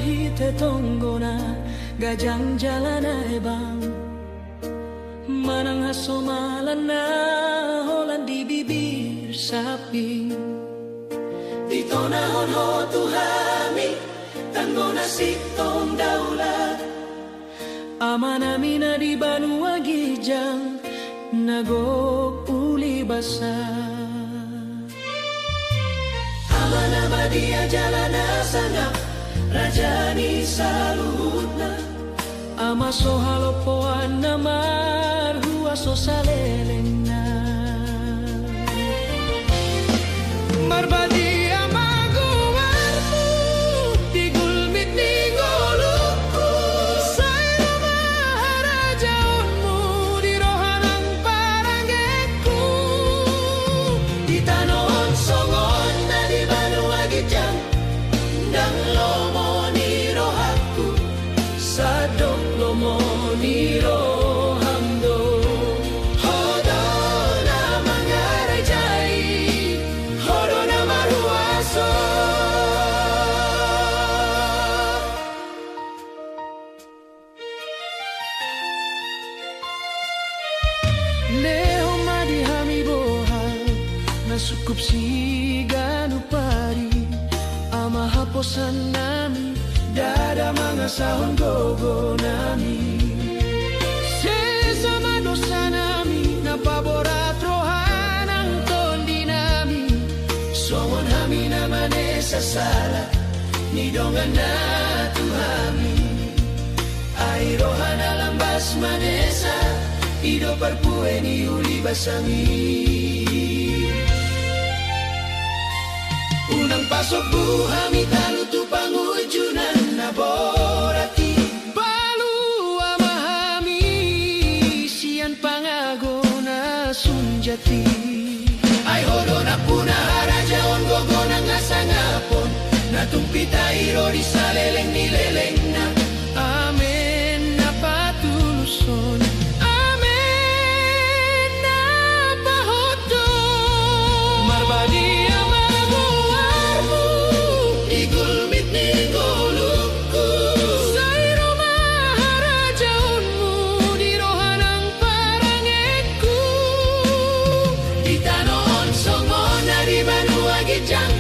hite tonggona gajang jalana ebang manang hasomalan na holan di bibir saping dito na honho tuhami tango na siktong daulat ama namin na di banua gijang nagok uli basa ama nama dia jalana sangap rajani saluhut na ama so halopoan na marhua so saleleng na marbadi Leho madihami bohal nasukup si ganupari ama haposan nami dada mga sahon gogo nami sesama dosa nami napaborat rohanang tondi nami songon hami namane sasala nidongan na tuhami ay rohana lambas manesa Ido parpue ni uli basami Unang pasok buhami talutu pangujunan na borati Balu amahami siyan pangago na sunjati Ay hodo na puna haraja on gogo na ngasangapon Natumpita iro di saleleng ni leleng na Amen na patuluson Jang